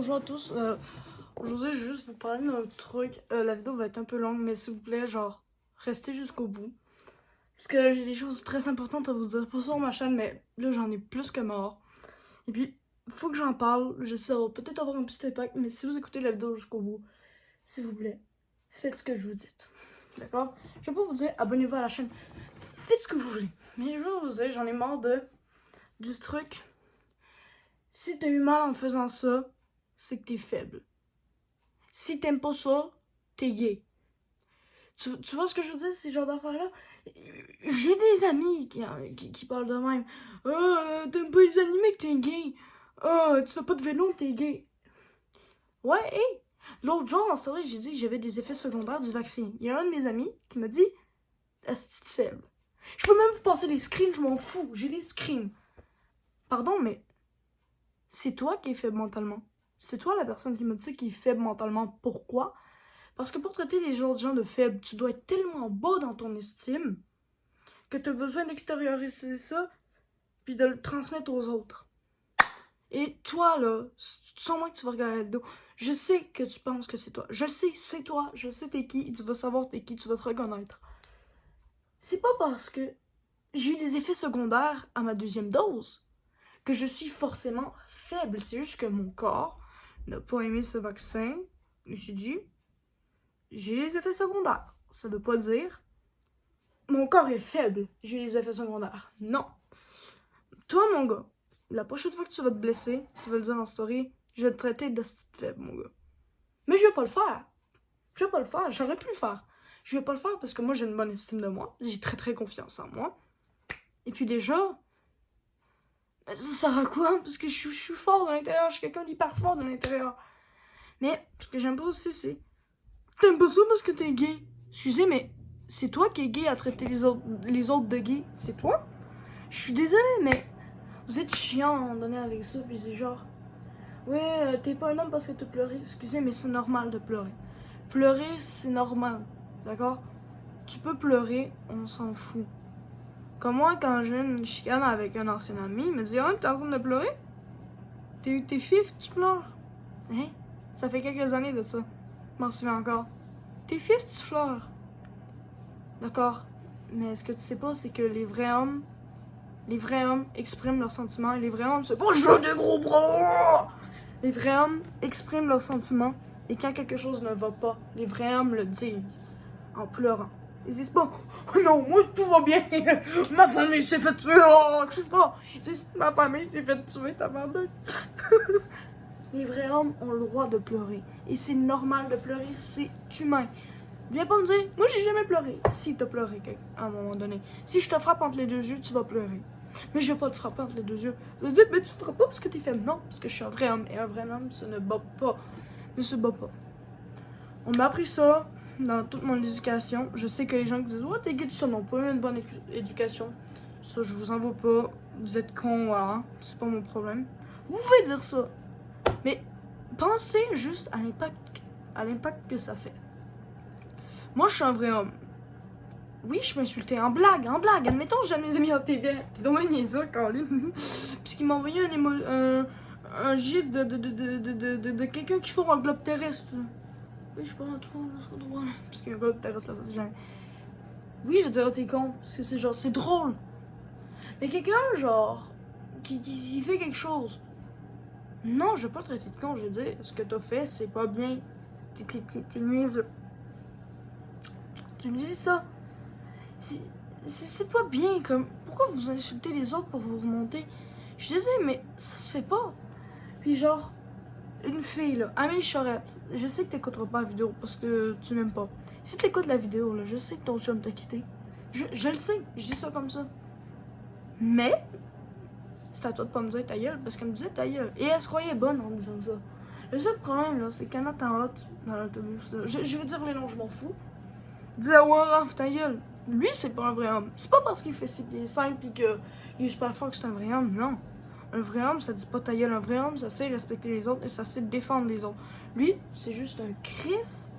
bonjour à tous. Aujourd'hui, je vais juste vous parler d'un truc. La vidéo va être un peu longue, mais s'il vous plaît, genre, restez jusqu'au bout. Parce que j'ai des choses très importantes à vous dire. Pas sur ma chaîne, mais là, j'en ai plus que mort. Et puis, faut que j'en parle. Je sais, ça va peut-être avoir un petit impact, mais si vous écoutez la vidéo jusqu'au bout, s'il vous plaît, faites ce que je vous dis. D'accord? Je vais pas vous dire, abonnez-vous à la chaîne. Faites ce que vous voulez. Mais je vais vous dire, j'en ai marre du truc. Si t'as eu mal en faisant ça, c'est que t'es faible. Si t'aimes pas ça, t'es gay. Tu vois ce que je veux dire, ces genres d'affaires-là? J'ai des amis qui parlent de même. Ah, t'aimes pas les animés que t'es gay. Ah, tu fais pas de vélo, t'es gay. Ouais, hey! L'autre jour, en story, j'ai dit que j'avais des effets secondaires du vaccin. Il y a un de mes amis qui m'a dit, asti de faible. Je peux même vous passer les screens, je m'en fous. J'ai les screens. Pardon, mais c'est toi qui es faible mentalement. C'est toi la personne qui me dit qu'il est faible mentalement. Pourquoi? Parce que pour traiter les autres gens de faibles, tu dois être tellement bas dans ton estime que tu as besoin d'extérioriser ça puis de le transmettre aux autres. Et toi, là, sûrement que tu vas regarder la vidéo, je sais que tu penses que c'est toi. Je le sais, c'est toi. Je sais t'es qui, tu vas savoir t'es qui, tu vas te reconnaître. C'est pas parce que j'ai eu des effets secondaires à ma deuxième dose que je suis forcément faible. C'est juste que mon corps n'a pas aimé ce vaccin. Je me suis dit, j'ai les effets secondaires. Ça veut pas dire mon corps est faible, j'ai les effets secondaires. Non. Toi, mon gars, la prochaine fois que tu vas te blesser, tu vas le dire en story, je vais te traiter de faible, mon gars. Mais je vais pas le faire. Je vais pas le faire. J'aurais pu le faire. Je vais pas le faire parce que moi, j'ai une bonne estime de moi. J'ai très confiance en moi. Et puis déjà, ça sert à quoi? Parce que je suis fort de l'intérieur. Je suis quelqu'un d'hyper fort de l'intérieur. Mais ce que j'aime pas aussi, c'est... T'aimes pas ça parce que t'es gay. Excusez, mais c'est toi qui es gay à traiter les autres de gay. C'est toi? Je suis désolée, mais vous êtes chiant à un moment donné avec ça. Puis c'est genre, ouais, t'es pas un homme parce que t'as pleuré. Excusez, mais c'est normal de pleurer. Pleurer, c'est normal. D'accord? Tu peux pleurer, on s'en fout. Comme moi, quand j'ai une chicane avec un ancien ami, il me dit, ah, t'es en train de pleurer? T'es fif, tu pleures? Hein? Ça fait quelques années de ça. Je m'en souviens encore. T'es fif, tu pleures. D'accord? Mais ce que tu sais pas, c'est que les vrais hommes expriment leurs sentiments. Et les vrais hommes, c'est pas je veux des gros bras! Les vrais hommes expriment leurs sentiments. Et quand quelque chose ne va pas, les vrais hommes le disent en pleurant. Ils disent pas, oh non, moi tout va bien, ma famille s'est fait tuer, oh, je suis fort. Ils disent, ma famille s'est fait tuer, ta maman. Les vrais hommes ont le droit de pleurer. Et c'est normal de pleurer, c'est humain. Viens pas me dire, moi j'ai jamais pleuré. Si t'as pleuré à un moment donné. Si je te frappe entre les deux yeux, tu vas pleurer. Mais je vais pas te frapper entre les deux yeux. Tu vas dire, mais tu te frappes pas parce que t'es faible. Non, parce que je suis un vrai homme. Et un vrai homme, ça ne bat pas. Ne se bat pas. On m'a appris ça dans toute mon éducation. Je sais que les gens qui disent, ouais, t'es gay, ça n'ont pas eu une bonne éducation. Ça, je vous en veux pas. Vous êtes cons, voilà. C'est pas mon problème. Vous pouvez dire ça. Mais pensez juste à l'impact que ça fait. Moi, je suis un vrai homme. Oui, je m'insultais en blague. Admettons, j'ai mes amis, t'es dommage niaiseux, Caroline. Puisqu'il m'a envoyé un gif de quelqu'un qui fait un globe terrestre. Oui, je parle trop, parce qu'il y a un globe terrestre là. Oui, je veux dire, t'es con. Parce que c'est genre, c'est drôle. Mais quelqu'un, genre, qui fait quelque chose. Non, je vais pas le traiter de con, je veux dire, ce que t'as fait, c'est pas bien. T'es niaiseux. Tu me dis ça. C'est pas bien, comme... Pourquoi vous insultez les autres pour vous remonter? Je suis désolée, mais ça se fait pas. Puis genre, une fille, là, Amélie Charette, je sais que t'écouteras pas la vidéo parce que tu m'aimes pas. Si t'écoutes la vidéo, là, je sais que ton chum t'a quitté. Je le sais, je dis ça comme ça. Mais, c'est à toi de pas me dire ta gueule, parce qu'elle me disait ta gueule. Et elle se croyait bonne en disant ça. Le seul problème, là, c'est qu'elle attend hot dans l'autobus, là. Je veux dire les noms, je m'en fous. Disait, ouais, Raph, ta gueule. Lui, c'est pas un vrai homme. C'est pas parce qu'il fait 6 pieds 5 pis qu'il est super fort que c'est un vrai homme, non. Un vrai homme, ça dit pas ta gueule. Un vrai homme, ça sait respecter les autres et ça sait défendre les autres. Lui, c'est juste un Christ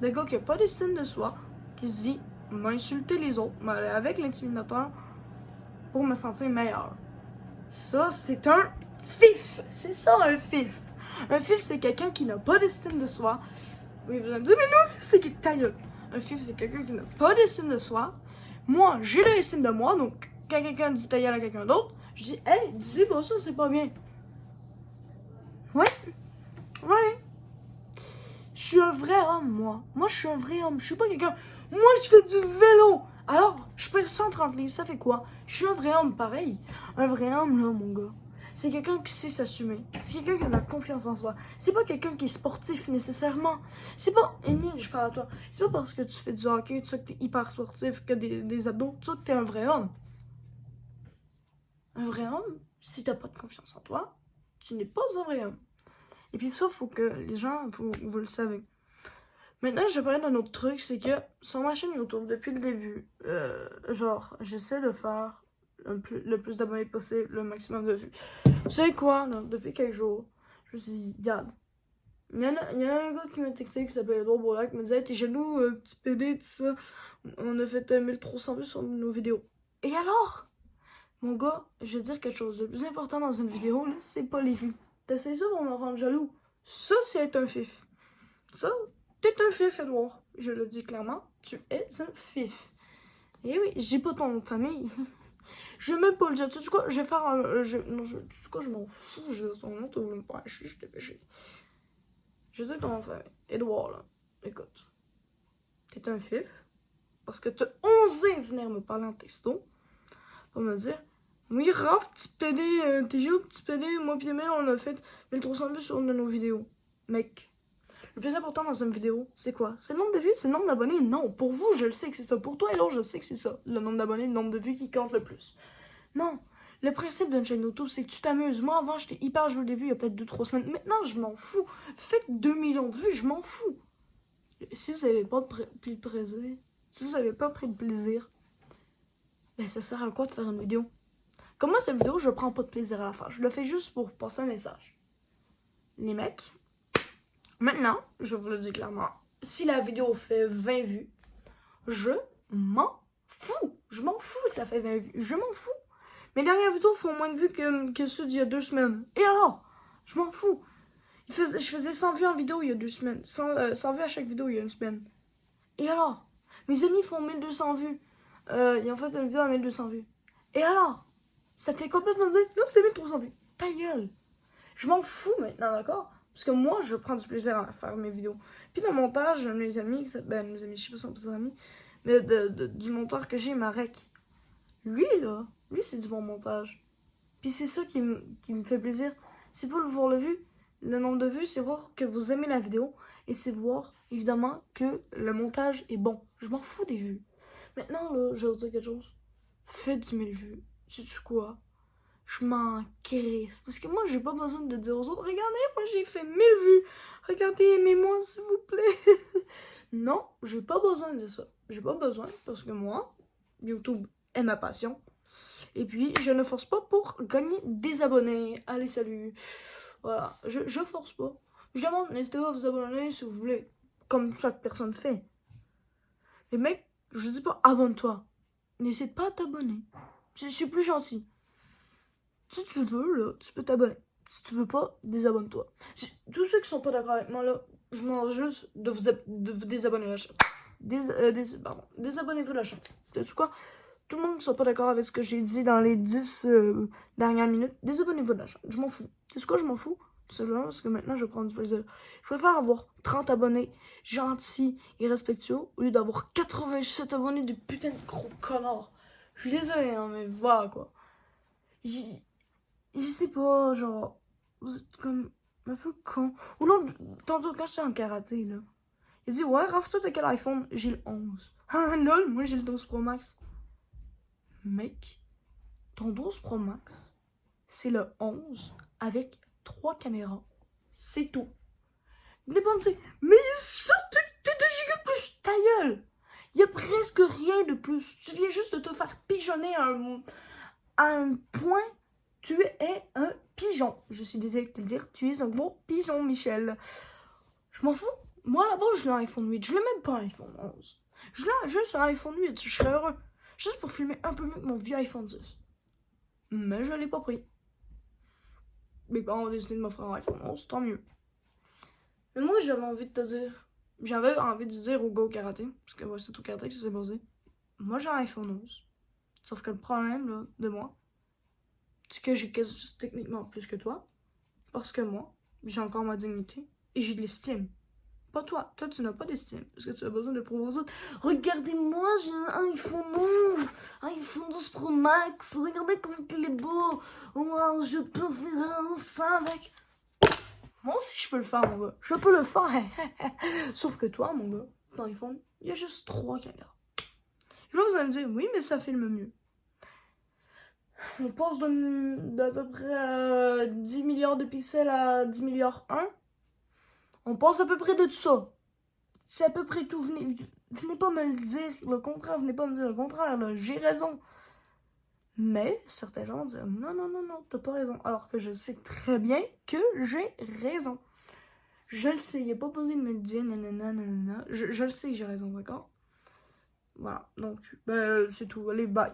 de gars qui a pas d'estime de soi, qui se dit, on va insulter les autres, mais avec l'intimidateur, pour me sentir meilleur. Ça, c'est un fif. C'est ça, un fif. Un fif, c'est quelqu'un qui n'a pas d'estime de soi. Oui, vous allez me dire, mais non, un fif, c'est quelqu'un... Ta gueule. Un fif, c'est quelqu'un qui n'a pas d'estime de soi. Moi, j'ai de l'estime de moi, donc quand quelqu'un dit ta gueule à quelqu'un d'autre, je dis, hey, dis pas ça, c'est pas bien. Ouais. Ouais. Je suis un vrai homme, moi. Moi, je suis un vrai homme. Je suis pas quelqu'un... Moi, je fais du vélo. Alors, je pèse 130 livres. Ça fait quoi? Je suis un vrai homme, pareil. Un vrai homme, là, mon gars. C'est quelqu'un qui sait s'assumer. C'est quelqu'un qui a de la confiance en soi. C'est pas quelqu'un qui est sportif, nécessairement. C'est pas... Émile, je parle à toi. C'est pas parce que tu fais du hockey, tu sais que t'es hyper sportif, que des abdos, tu sais que t'es un vrai homme. Un vrai homme, si t'as pas de confiance en toi, tu n'es pas un vrai homme. Et puis ça, faut que les gens, vous le savez. Maintenant, je vais parler d'un autre truc, c'est que sur ma chaîne YouTube, depuis le début, genre, j'essaie de faire le plus d'abonnés possible, le maximum de vues. Vous savez quoi, là, depuis quelques jours, je me suis dit, regarde, il y a un gars qui m'a texté qui s'appelle Edouard Bourlac, qui me disait, t'es jaloux, petit PD, tout ça. On a fait 1300 vues sur nos vidéos. Et alors, mon gars, je vais dire quelque chose. Le plus important dans une vidéo, là, c'est pas les vues. T'essayes ça pour me rendre jaloux. Ça, c'est être un fif. Ça, t'es un fif, Edouard. Je le dis clairement, tu es un fif. Et oui, j'ai pas ton nom de famille. Je vais même pas le dire. Tu sais quoi, je vais faire un... tu sais quoi, je m'en fous. Je dis ton nom, tu voulu me faire chier, je t'ai fait chier. Je dis ton nom de famille. Edouard, là. Écoute. T'es un fif. Parce que t'as osé venir me parler en texto. Pour me dire... Oui, Raph, petit PD, t'es jaloux, petit PD, moi pis Emile, on a fait 1300 vues sur une de nos vidéos. Mec, le plus important dans une vidéo, c'est quoi? C'est le nombre de vues, c'est le nombre d'abonnés? Non, pour vous, je le sais que c'est ça. Pour toi et l'autre, je sais que c'est ça. Le nombre d'abonnés, le nombre de vues qui compte le plus. Non, le principe d'une chaîne YouTube, c'est que tu t'amuses. Moi, avant, j'étais hyper joué des vues il y a peut-être 2-3 semaines. Maintenant, je m'en fous. Faites 2 millions de vues, je m'en fous. Si vous n'avez pas pris de plaisir, si vous n'avez pas pris de plaisir, ben ça sert à quoi de faire une vidéo? Comme moi, cette vidéo, je prends pas de plaisir à la faire. Je le fais juste pour passer un message. Les mecs, maintenant, je vous le dis clairement, si la vidéo fait 20 vues, je m'en fous. Je m'en fous si ça fait 20 vues. Je m'en fous. Mes dernières vidéos font moins de vues que ceux d'il y a 2 semaines. Et alors? Je m'en fous. Je faisais 100 vues en vidéo il y a 2 semaines. 100 vues à chaque vidéo il y a une semaine. Et alors? Mes amis font 1200 vues. Ils ont fait une vidéo à 1200 vues. Et alors? Ça te fait complètement dire, non, c'est 1300 vues. Ta gueule. Je m'en fous maintenant, d'accord? Parce que moi, je prends du plaisir à faire mes vidéos. Puis le montage, mes amis, mes amis, je sais pas si on peut dire amis, mais du monteur que j'ai, Marek. Lui, là, lui, c'est du bon montage. Puis c'est ça qui me fait plaisir. C'est pas le voir le vu. Le nombre de vues, c'est voir que vous aimez la vidéo. Et c'est voir, évidemment, que le montage est bon. Je m'en fous des vues. Maintenant, là, je vais vous dire quelque chose. Faites 10 000 vues. Sais-tu quoi? Je m'en crisse. Parce que moi, j'ai pas besoin de dire aux autres, regardez, moi j'ai fait 1000 vues. Regardez, aimez-moi, s'il vous plaît. Non, j'ai pas besoin de ça. J'ai pas besoin parce que moi, YouTube est ma passion. Et puis, je ne force pas pour gagner des abonnés. Allez, salut. Voilà, je force pas. Je demande, n'hésitez pas à vous abonner si vous voulez. Comme chaque personne fait. Mais mec, je dis pas abonne-toi. N'hésite pas à t'abonner. Je suis plus gentil. Si tu veux, là, tu peux t'abonner. Si tu veux pas, désabonne-toi. Tous ceux qui sont pas d'accord avec moi, là, je demande juste de vous désabonner la chaîne. Désabonnez-vous la chaîne. Tu sais quoi? Tout le monde qui sont pas d'accord avec ce que j'ai dit dans les 10 dernières minutes, désabonnez-vous de la chaîne. Je m'en fous. Tu sais quoi, je m'en fous? Tout simplement parce que maintenant, je vais prendre du plaisir. Je préfère avoir 30 abonnés gentils et respectueux au lieu d'avoir 87 abonnés de putain de gros connards. Je suis désolé, hein, mais voilà, quoi. Je sais pas, genre, vous êtes comme un peu con. Ou non, tantôt quand j'étais en karaté, là, il dit, ouais, Raph, toi, t'as quel iPhone? J'ai le 11. Ah, lol, moi, j'ai le 12 Pro Max. Mec, ton 12 Pro Max, c'est le 11 avec 3 caméras. C'est tout. Venez pas me dire, mais ça, t'es 2 gigas de plus, ta gueule! Il y a presque rien de plus. Tu viens juste de te faire pigeonner à un point. Tu es un pigeon. Je suis désolée de te le dire. Tu es un gros pigeon, Michel. Je m'en fous. Moi, là-bas, je l'ai un iPhone 8. Je l'ai même pas un iPhone 11. Je l'ai juste un iPhone 8. Je serais heureux. Juste pour filmer un peu mieux que mon vieux iPhone 10. Mais je l'ai pas pris. mes parents ont décidé de m'offrir un iPhone 11, tant mieux. Mais moi, j'avais envie de dire au gars au karaté, parce que ouais, c'est au karaté que ça s'est basé. Moi, j'ai un iPhone 11. Sauf que le problème, là, de moi, c'est que j'ai techniquement plus que toi. Parce que moi, j'ai encore ma dignité et j'ai de l'estime. Pas toi. Toi, tu n'as pas d'estime. Parce que tu as besoin de prouver aux autres. Regardez-moi, j'ai un iPhone 11. Un iPhone 12 Pro Max. Regardez comme il est beau. Wow, je peux faire ça avec. Moi aussi, je peux le faire, mon gars. Je peux le faire. Sauf que toi, mon gars, ton iPhone, il y a juste 3 caméras. Et là, vous allez me dire, oui, mais ça filme mieux. On passe d'à peu près 10 milliards de pixels à 10 milliards 1. On passe à peu près de tout ça. C'est à peu près tout. Venez pas me le dire le contraire. Venez pas me dire le contraire. Là. J'ai raison. Mais certains gens vont dire non, non, non, non, t'as pas raison. Alors que je sais très bien que j'ai raison. Je le sais. Il n'y a pas besoin de me le dire. Nanana, nanana. Je le sais que j'ai raison, d'accord? Voilà. Donc, c'est tout. Allez, bye.